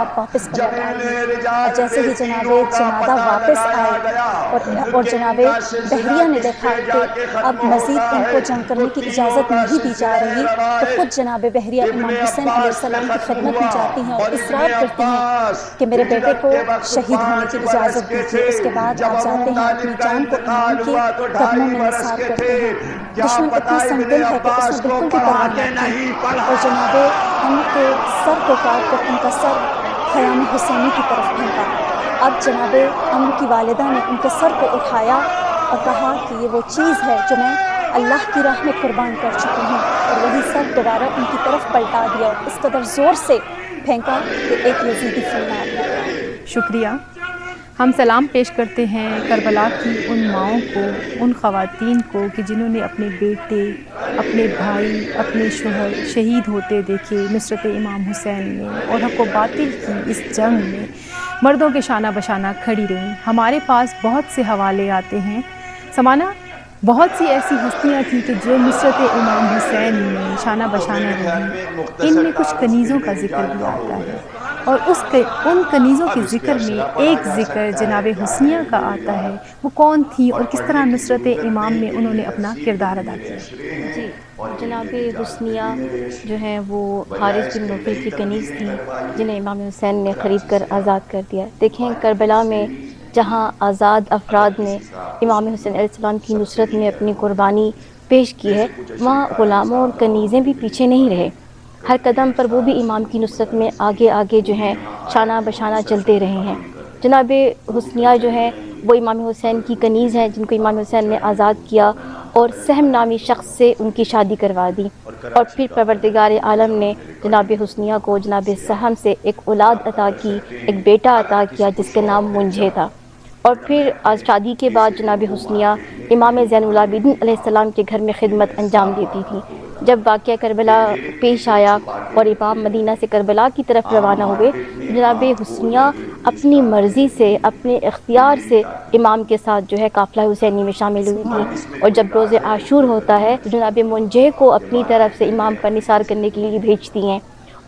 آپ واپس پلٹ آئیے۔ اور جیسے ہی جناب جنازہ واپس آئے اور جناب بحریہ نے دیکھا کہ اب مزید ان کو جنگ کرنے کی اجازت نہیں دی جا رہی، تو خود جناب بحریہ امام حسین علیہ السلام کی خدمت میں جاتی ہیں اور اصرار کرتی ہیں کہ میرے بیٹے کو شہید ہونے کی اجازت دیجیے۔ اس کے بعد آپ جاتے ہیں، اپنی جان کو امام کے قدموں میں نثار کرتے ہیں۔ دشمن اتنا سنگدل ہے کہ اس میں بالکل بھی پرواہ نہیں کی اور جناب ان کے سر کو کاٹ کر ان کا سر خیام حسینی کی طرف پھینکا۔ اب جناب ان کی والدہ نے ان کے سر کو اٹھایا اور کہا کہ یہ وہ چیز ہے جو میں اللہ کی راہ میں قربان کر چکی ہوں، اور وہی سر دوبارہ ان کی طرف پلٹا دیا اور اس قدر زور سے پھینکا کہ ایک یزیدی فنار ہو گیا۔ شکریہ۔ ہم سلام پیش کرتے ہیں کربلا کی ان ماؤں کو، ان خواتین کو کہ جنہوں نے اپنے بیٹے، اپنے بھائی، اپنے شوہر شہید ہوتے دیکھے نصرت امام حسین میں، اور حق و باطل کی اس جنگ میں مردوں کے شانہ بشانہ کھڑی رہیں۔ ہمارے پاس بہت سے حوالے آتے ہیں سمانہ، بہت سی ایسی ہستیاں تھیں کہ جو نصرت امام حسین میں شانہ بشانہ رہیں۔ ان میں کچھ کنیزوں کا ذکر بھی آتا ہے، اور ان کنیزوں کے ذکر میں ایک ذکر جناب حسنیہ کا آتا ہے۔ وہ کون تھی اور کس طرح نصرت امام میں انہوں نے اپنا کردار ادا کیا؟ جی، جناب حسنیہ جو ہیں وہ حارث بن نوفل کی کنیز تھیں جنہیں امام حسین نے خرید کر آزاد کر دیا۔ دیکھیں کربلا میں جہاں آزاد افراد نے امام حسین علیہ السلام کی نصرت میں اپنی قربانی پیش کی ہے، وہاں غلاموں اور کنیزیں بھی پیچھے نہیں رہے، ہر قدم پر وہ بھی امام کی نصرت میں آگے آگے جو ہیں شانہ بشانہ چلتے رہے ہیں۔ جناب حسنیہ جو ہیں وہ امام حسین کی کنیز ہیں جن کو امام حسین نے آزاد کیا اور سہم نامی شخص سے ان کی شادی کروا دی، اور پھر پروردگار عالم نے جناب حسنیہ کو جناب سہم سے ایک اولاد عطا کی، ایک بیٹا عطا کیا جس کا نام منجھے تھا۔ اور پھر شادی کے بعد جناب حسنیہ امام زین العابدین علیہ السلام کے گھر میں خدمت انجام دیتی تھی۔ جب واقعہ کربلا پیش آیا اور امام مدینہ سے کربلا کی طرف روانہ ہوئے، جناب حسنیہ اپنی مرضی سے، اپنے اختیار سے امام کے ساتھ جو ہے قافلہ حسینی میں شامل ہوئی تھی، اور جب روز عاشور ہوتا ہے تو جناب منجے کو اپنی طرف سے امام پر نثار کرنے کے لیے بھیجتی ہیں،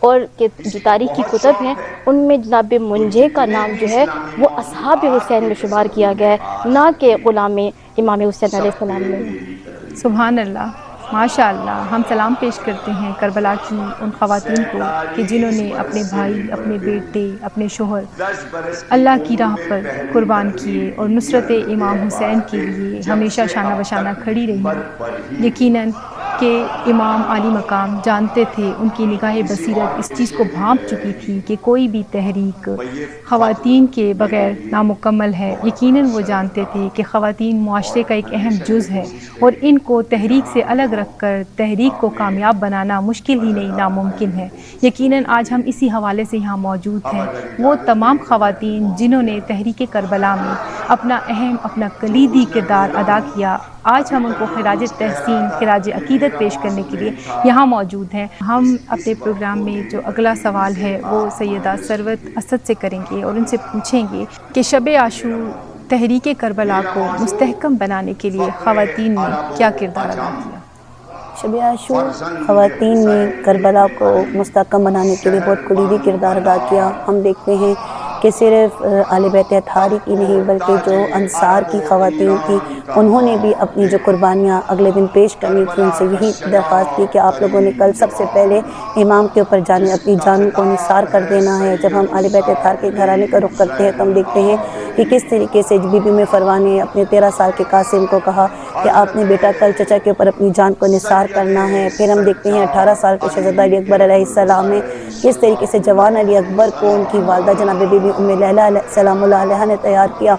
اور کہ جو تاریخی کتب ہیں ان میں جناب منجے کا نام جو ہے وہ اصحاب حسین میں شمار کیا گیا ہے، نہ کہ غلام امام حسین علیہ السلام میں۔ سبحان اللہ، ماشاء اللہ۔ ہم سلام پیش کرتے ہیں کربلا کی ان خواتین کو کہ جنہوں نے اپنے بھائی، اپنے بیٹے، اپنے شوہر اللہ کی راہ پر قربان کیے اور نصرت امام حسین کے لیے ہمیشہ شانہ بشانہ کھڑی رہی۔ یقیناً کہ امام عالی مقام جانتے تھے، ان کی نگاہ بصیرت اس چیز کو بھانپ چکی تھی کہ کوئی بھی تحریک خواتین کے بغیر نامکمل ہے۔ یقیناً وہ جانتے تھے کہ خواتین معاشرے کا ایک اہم جز ہے، اور ان کو تحریک سے الگ رکھ کر تحریک کو کامیاب بنانا مشکل ہی نہیں، ناممکن ہے۔ یقیناً آج ہم اسی حوالے سے یہاں موجود ہیں، وہ تمام خواتین جنہوں نے تحریک کربلا میں اپنا اہم، اپنا کلیدی کردار ادا کیا، آج ہم ان کو خراج تحسین، خراج عقیدت پیش کرنے کے لیے یہاں موجود ہیں۔ ہم اپنے پروگرام میں جو اگلا سوال ہے وہ سیدہ ثروت اسد سے کریں گے، اور ان سے پوچھیں گے کہ شب عاشور تحریک کربلا کو مستحکم بنانے کے لیے خواتین نے کیا کردار ادا کیا؟ شب عاشور خواتین نے کربلا کو مستحکم بنانے کے لیے بہت کلیدی کردار ادا کیا۔ ہم دیکھتے ہیں کہ صرف اہل بیت اطہار کی نہیں بلکہ جو انصار کی خواتین تھیں انہوں نے بھی اپنی جو قربانیاں اگلے دن پیش کرنی تھی، ان سے یہی درخواست کی کہ آپ لوگوں نے کل سب سے پہلے امام کے اوپر اپنی جان کو نثار کر دینا ہے۔ جب ہم اہل بیت اطہار کے گھرانے کا رخ کرتے ہیں تو ہم دیکھتے ہیں کہ کس طریقے سے بی بی میں فروا نے اپنے 13 سال کے قاسم کو کہا کہ آپ نے بیٹا کل چچا کے اوپر اپنی جان کو نثار کرنا ہے۔ پھر ہم دیکھتے ہیں 18 سال کے شہزادہ علی اکبر علیہ السلام نے کس طریقے سے جوان علی اکبر کو ان کی والدہ جناب بی بی ام لیلہ سلام اللہ علیہ نے تیار کیا۔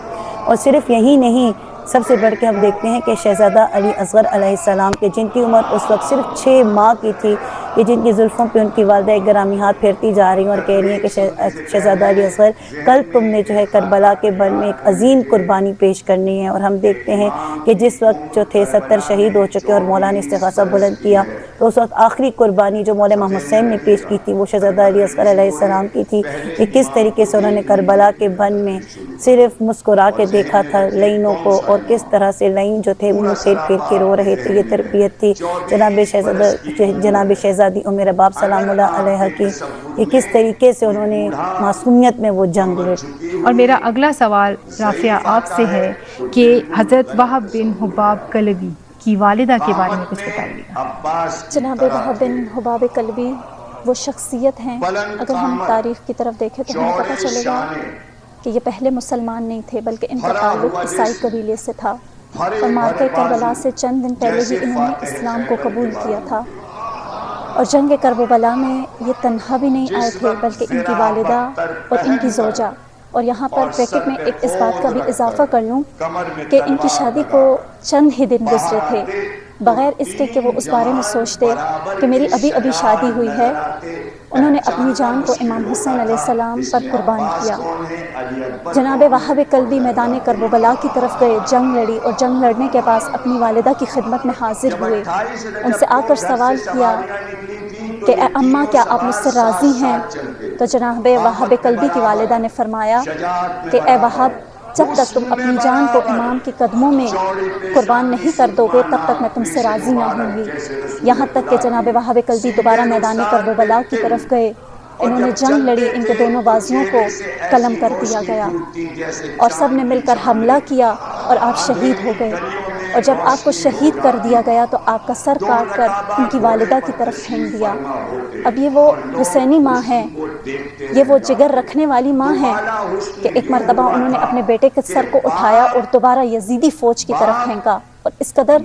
اور صرف یہی نہیں، سب سے بڑھ کے ہم دیکھتے ہیں کہ شہزادہ علی اصغر علیہ السلام کے جن کی عمر اس وقت صرف 6 ماہ کی تھی، کہ جن کی زلفوں پہ ان کی والدہ گرامی ہاتھ پھیرتی جا رہی ہیں اور کہہ رہی ہیں کہ شہزادہ علی اصغر کل تم نے جو ہے کربلا کے بن میں ایک عظیم قربانی پیش کرنی ہے۔ اور ہم دیکھتے ہیں کہ جس وقت جو تھے 70 شہید ہو چکے اور مولا نے استغاثہ بلند کیا، تو اس وقت آخری قربانی جو مولا امام حسین نے پیش کی تھی وہ شہزادہ علی اصغر علیہ السلام کی تھی، کہ کس طریقے سے انہوں نے کربلا کے بن میں صرف مسکرا کے دیکھا تھا لعینوں کو، اور کس طرح سے لعین جو تھے منہ پھیر پھیر کے رو رہے تھے۔ یہ تربیت تھی جناب شہزادی ام رباب سلام اللہ علیہ کی، کہ کس طریقے سے انہوں نے معصومیت میں وہ جنگ لڑی۔ اور میرا اگلا سوال رافعہ آپ سے ہے کہ حضرت وہب بن حباب کلبی کی والدہ کے بارے میں کچھ بتائیے گا۔ جناب وہب بن حباب کلبی وہ شخصیت ہیں، اگر ہم تاریخ کی طرف دیکھیں تو ہمیں پتہ چلے گا کہ یہ پہلے مسلمان نہیں تھے بلکہ ان کا تعلق عیسائی قبیلے سے تھا، اور معرکہ کربلا سے چند دن پہلے ہی انہوں نے اسلام کو قبول کیا تھا۔ اور جنگ کربلا میں یہ تنہا بھی نہیں آئے تھے بلکہ ان کی والدہ اور ان کی زوجہ اور یہاں پر بریکٹ میں ایک اس بات کا بھی اضافہ کر لوں کہ ان کی شادی کو چند ہی دن گزرے تھے، بغیر اس کے کہ وہ اس بارے میں سوچتے کہ میری ابھی ابھی شادی ہوئی ہے، انہوں نے اپنی جان کو امام حسین علیہ السلام پر قربان کیا۔ جناب وہاب کلبی میدان کربلا کی طرف گئے، جنگ لڑی اور جنگ لڑنے کے بعد اپنی والدہ کی خدمت میں حاضر ہوئے، ان سے آ کر سوال کیا کہ اے اماں کیا آپ مجھ سے راضی ہیں؟ تو جناب وہاب کلبی کی والدہ نے فرمایا کہ اے وہاب، جب تک تم اپنی جان کو امام کے قدموں میں قربان نہیں کر دو گے تب تک میں تم سے راضی نہ ہوں گی۔ یہاں تک کہ جناب وہاب کلبی دوبارہ میدان کربلا کی طرف گئے، انہوں نے جنگ لڑی، ان کے دونوں بازوؤں کو قلم کر دیا گیا اور سب نے مل کر حملہ کیا اور آپ شہید ہو گئے۔ اور جب آپ کو شہید کر دیا گیا تو آپ کا سر کاٹ کر ان کی والدہ کی طرف پھینک دیا۔ اب یہ وہ حسینی ماں ہیں، یہ وہ جگر رکھنے والی ماں ہیں کہ ایک مرتبہ انہوں نے اپنے بیٹے کے سر کو اٹھایا اور دوبارہ یزیدی فوج کی طرف پھینکا اور اس قدر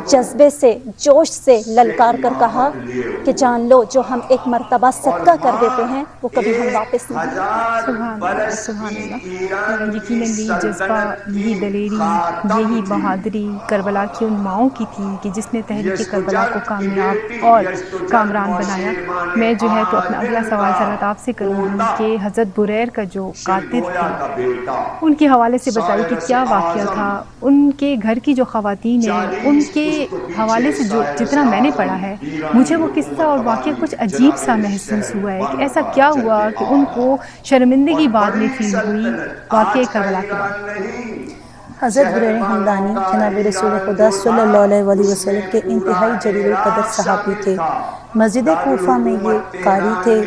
جذبے سے، جوش سے للکار کر کہا کہ جان لو جو ہم ایک مرتبہ صدقہ کر دیتے ہیں وہ کبھی ہم واپس نہیں دیتے۔ سبحان اللہ، سبحان اللہ۔ یقیناً یہ جذبہ، یہی دلیری، یہی بہادری کربلا کی ان ماؤں کی تھی کہ جس نے تحریک کربلا کو کامیاب اور کامران بنایا۔ میں جو ہے تو اپنا اگلا سوال ضرورت آپ سے کروں گی کہ حضرت بریر کا جو قاتل تھے ان کے حوالے سے بتائیے کہ کیا واقعہ تھا، ان کے گھر کی جو خواتین ہیں ان کے حوالے سے جو جتنا میں نے پڑھا ہے مجھے وہ قصہ اور واقعہ کچھ عجیب سا محسوس ہوا ہے کہ ایسا کیا ہوا کہ ان کو شرمندگی بعد میں فیل ہوئی واقعہ کربلا کے بعد۔ حضرت بریر ہمدانی جناب رسول خدا صلی اللہ علیہ وآلہ وسلم کے انتہائی جلیل القدر صحابی تھے۔ مسجد کوفہ میں یہ قاری تھے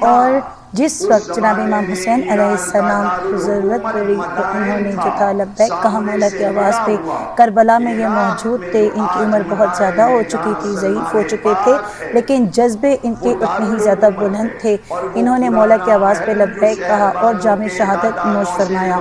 اور جس وقت جناب امام حسین علیہ السلام کو ضرورت پڑی تو انہوں نے جو تھا لبیک کہا مولا کی آواز پہ۔ کربلا میں یہ موجود تھے، ان کی عمر بہت زیادہ ہو چکی تھی، ضعیف ہو چکے تھے، لیکن جذبے ان کے اتنے ہی زیادہ بلند تھے۔ انہوں نے مولا کی آواز پہ لبیک کہا اور جامع شہادت نوش فرمایا۔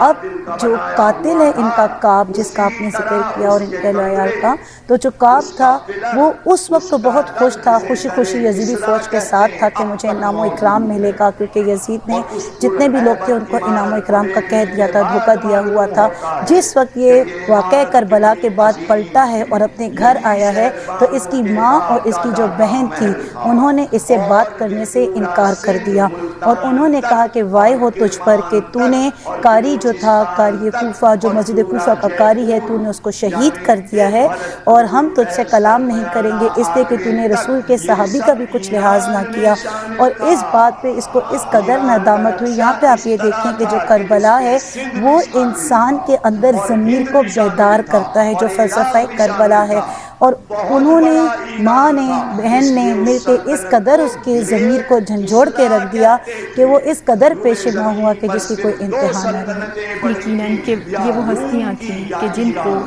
اب جو قاتل ہے ان کا کعب، جس کا آپ نے ذکر کیا اور ان کے لویال کا، تو جو کعب تھا وہ اس وقت تو بہت خوش تھا، خوشی خوشی یزیدی فوج کے ساتھ تھا کہ مجھے انعام و اکرام ملے گا، کیونکہ یزید نے جتنے بھی لوگ تھے ان کو انعام و اکرام کا کہہ دیا تھا، دھوکہ دیا ہوا تھا۔ جس وقت یہ واقعہ کربلا کے بعد پلٹا ہے اور اپنے گھر آیا ہے تو اس کی ماں اور اس کی جو بہن تھی انہوں نے اس سے بات کرنے سے انکار کر دیا اور انہوں نے کہا کہ وائے ہو تجھ پر کہ تو نے قاری جو تھا، قاری کوفہ جو مسجد کوفہ کا قاری ہے، تو نے اس کو شہید کر دیا ہے اور ہم تجھ سے کلام نہیں کریں گے اس لیے کہ تو نے رسول کے صحابی کا بھی کچھ لحاظ نہ کیا۔ اور اس بات پہ اس کو اس قدر ندامت ہوئی۔ یہاں پہ آپ یہ دیکھیں کہ جو کربلا ہے وہ انسان کے اندر ضمیر کو بیدار کرتا ہے، جو فلسفہ کربلا ہے، اور انہوں نے، ماں نے، بہن نے مل کے اس قدر اس کے ضمیر کو جھنجھوڑ کے رکھ دیا کہ وہ اس قدر پیشیدہ ہوا کہ جس کی کوئی انتہا نہ رہی۔ یقیناً کہ یہ وہ ہستیاں تھیں کہ جن کو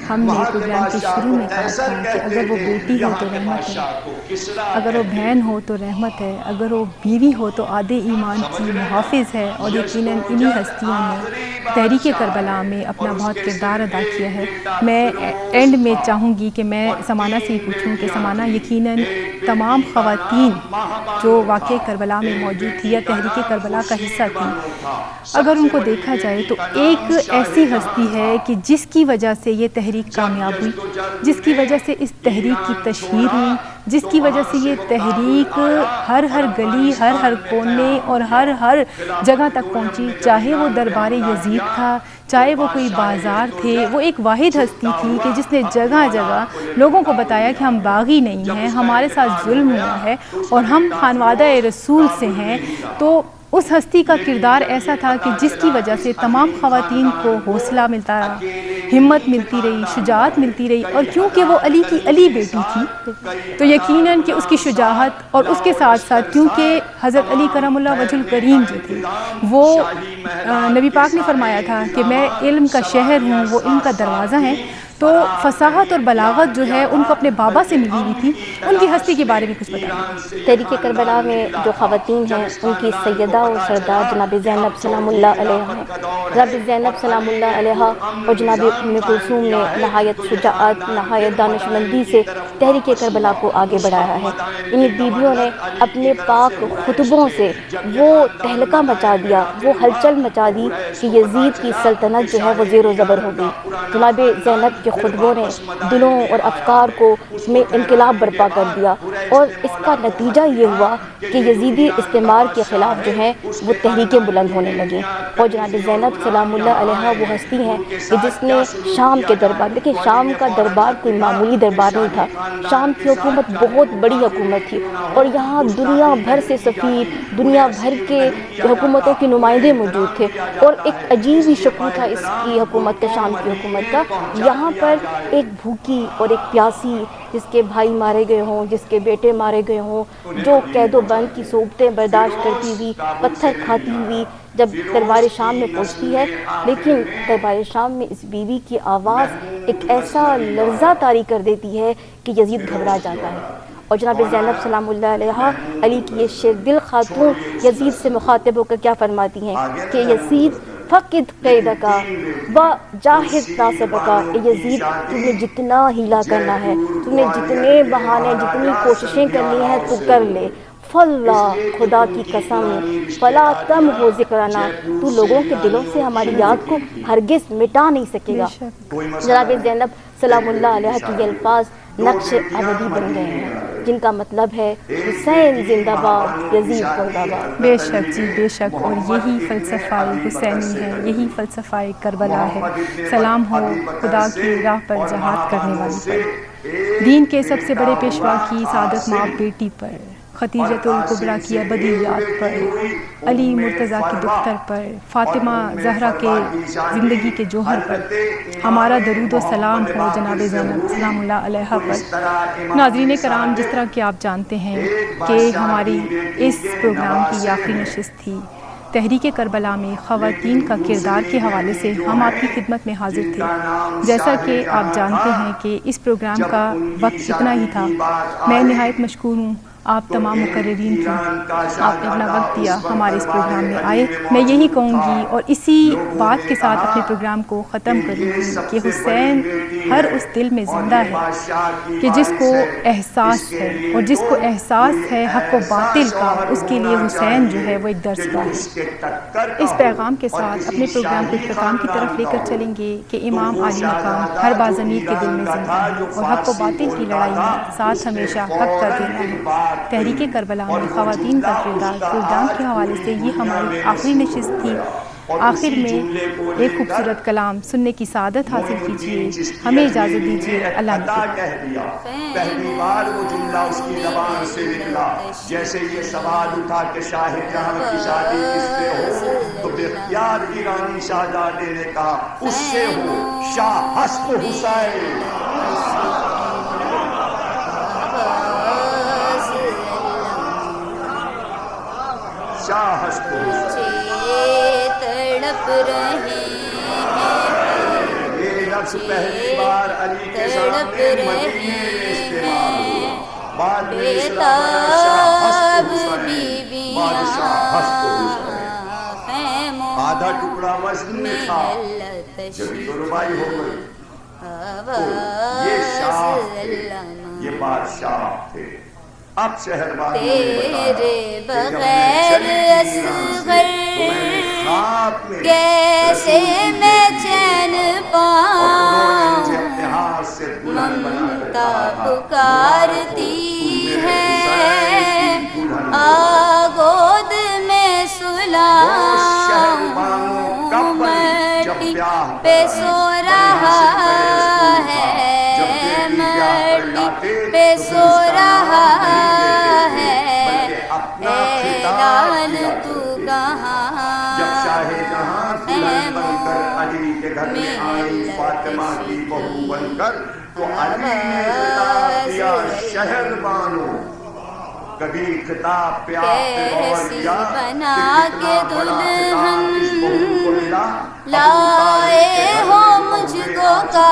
ہم نے پروگرام کے شروع میں کہا تھا کہ اگر وہ بیٹی ہو تو رحمت ہے، اگر وہ بہن ہو تو رحمت ہے، اگر وہ بیوی ہو تو آدھے ایمان کی محافظ ہے، اور یقیناً انہی ہستیوں نے تحریک کربلا میں اپنا بہت کردار ادا کیا ہے۔ میں اینڈ میں چاہوں گی کہ میں سمانہ سے ہی پوچھوں کہ سمانہ، یقیناً تمام خواتین جو واقعہ کربلا میں موجود تھی یا تحریک کربلا کا حصہ تھی، اگر ان کو دیکھا جائے تو ایک ایسی ہستی ہے کہ جس کی وجہ سے یہ تحریک کامیاب ہوئی، جس کی وجہ سے اس تحریک کی تشہیر ہوئی، جس کی وجہ سے یہ تحریک ہر گلی، ہر کونے اور ہر جگہ تک پہنچی، چاہے وہ دربار یزید تھا، چاہے وہ کوئی بازار تھے۔ وہ ایک واحد ہستی تھی کہ جس نے جگہ جگہ لوگوں کو بتایا کہ ہم باغی نہیں ہیں، ہمارے ساتھ ظلم ہوا ہے اور ہم خانوادہ رسول سے ہیں۔ تو اس ہستی کا کردار ایسا تھا کہ جس کی وجہ سے تمام خواتین کو حوصلہ ملتا رہا، ہمت ملتی رہی، شجاعت ملتی رہی، اور کیونکہ وہ علی کی علی بیٹی تھی تو یقیناً کہ اس کی شجاعت اور اس کے ساتھ ساتھ کیونکہ حضرت علی کرم اللہ وجہ الکریم جو تھے وہ نبی پاک نے فرمایا تھا کہ میں علم کا شہر ہوں، وہ علم کا دروازہ ہے، تو فصاحت اور بلاغت جو ہے ان کو اپنے بابا سے ملی ہوئی تھی. ان کی ہستی کے بارے میں کچھ بتائیں. تحریک کربلا میں جو خواتین ہیں ان کی سیدہ و سردار جناب زینب سلام اللہ علیہ ہیں. جناب زینب سلام اللہ علیہ اور جناب ام کلثوم نے نہایت شجاعت، نہایت دانشمندی سے تحریک کربلا کو آگے بڑھایا ہے. ان بیویوں نے اپنے پاک خطبوں سے وہ تہلکہ مچا دیا، وہ ہلچل مچا دی کہ یزید کی سلطنت جو ہے وہ زیر و زبر ہو گئی. جناب زینب کے خطبوں نے دلوں اور افکار کو میں انقلاب برپا کر دیا، اور اس کا نتیجہ یہ ہوا کہ یزیدی استعمار کے خلاف جو ہیں وہ تحریکیں بلند ہونے لگیں. اور جناب زینب سلام اللہ علیہ وہ ہستی ہیں کہ جس نے شام کے دربار، دیکھیں شام کا دربار کوئی معمولی دربار نہیں تھا. شام کی حکومت بہت بڑی حکومت تھی، اور یہاں دنیا بھر سے سفیر، دنیا بھر کے حکومتوں کے نمائندے موجود تھے. اور ایک عجیب ہی شکل تھا اس کی حکومت کا، شام کی حکومت کا. یہاں پر ایک بھوکی اور ایک پیاسی، جس کے بھائی مارے گئے ہوں، جس کے بیٹے مارے گئے ہوں، جو قید و بند کی صورتیں برداشت کرتی ہوئی، پتھر کھاتی ہوئی جب دربار شام میں پہنچتی ہے، لیکن دربار شام میں اس بیوی کی آواز ایک ایسا لرزہ طاری کر دیتی ہے کہ یزید گھبرا جاتا ہے. اور جناب زینب سلام اللہ علیہ علی کی یہ شیر دل خاتون یزید سے مخاطب ہو کر کیا فرماتی ہیں کہ یزید فقد قیدکا و جاہد ناصبکا، اے یزید تمہیں جتنا ہیلا کرنا ہے، تمہیں جتنے بہانے، جتنی کوششیں کرنی ہیں تو کر لے. فاللہ، خدا کی قسم، فلا تم ہو ذکرنا، تو لوگوں کے دلوں سے ہماری یاد کو ہرگز مٹا نہیں سکے گا. جناب زینب سلام اللہ علیہ کی یہ الفاظ نقش ابدی بن گئے ہیں، جن کا مطلب ہے حسین زندہ باد، یزید زندہ باد. بے شک جی، بے شک. اور یہی فلسفہ حسینی ہے، یہی فلسفہ کربلا ہے. سلام ہو خدا کی راہ پر جہاد کرنے والی پر، دین کے سب سے بڑے پیشوا کی سعادت ماں بیٹی پر، ختیجۃ الکبریٰ کی ابدیات پر، علی مرتضیٰ کی دختر پر، فاطمہ زہرا کے زندگی کے جوہر پر ہمارا درود و سلام ہو جناب زینب سلام اللہ علیہ پر. ناظرین کرام، جس طرح کہ آپ جانتے ہیں کہ ہماری اس پروگرام کی یہ آخری نشست تھی. تحریک کربلا میں خواتین کا کردار کے حوالے سے ہم آپ کی خدمت میں حاضر تھے. جیسا کہ آپ جانتے ہیں کہ اس پروگرام کا وقت اتنا ہی تھا. میں نہایت مشکور ہوں آپ تمام مقررین کی، آپ نے اپنا وقت دیا، ہمارے اس پروگرام میں آئے. میں یہی کہوں گی اور اسی بات کے ساتھ اپنے پروگرام کو ختم کروں گی کہ حسین ہر اس دل میں زندہ ہے کہ جس کو احساس ہے، اور جس کو احساس ہے حق و باطل کا، اس کے لیے حسین جو ہے وہ ایک درس گاہ ہے. اس پیغام کے ساتھ اپنے پروگرام کو اختتام کی طرف لے کر چلیں گے کہ امام علی مقام ہر بازمیر کے دل میں زندہ ہے، اور حق و باطل کی لڑائی میں ساتھ ہمیشہ حق کا دینا ہے. تحریک کربلا میں خواتین کا کردار پروگرام کے حوالے سے یہ ہماری آخری نشست تھی. آخر میں ایک خوبصورت کلام سننے کی سعادت حاصل کیجیے. ہمیں اجازت دیجیے. اللہ حافظ. پہلی بار وہ جملہ اس کی زبان سے نکلا جیسے یہ سوال اٹھا کہ شاہ جہاں کی شادی کس سے ہو، تو بے اختیار ایرانی شہزادے نے کہا اس سے ہو، شاہ حسب حسین. شاہ حسب تڑپ رہے ہیں، یہ لفظ پہلی بار علی کے سامنے مدینے میں استعمال ہوا. بعد میں بےتاب بیویاں آدھا ٹکڑا وزن میں تھا، جب ربائی ہو گئی تو یہ شاہ تھے، یہ بادشاہ تھے. اب شہر تیرے بغیر اصغر کیسے میں چین پاؤں، ممتا پکارتی ہے آگود میں سلاؤں، مٹی پہ سو رہا ہے، مٹی پہ سو رہا ہے، اعلان تو کہاں جب شاہ جہاں دلہن بن کر علی کے گھر میں آئی فاطمہ کی بہو بن کر، تو علی نے خطاب کیا شہر بانو. کبھی خطاب پہ آپ نے غور کیا بنا کہ کے کتنا بڑا خطاب اس بہو کو ملا. لائے ہو مجھ کو کا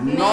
9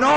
9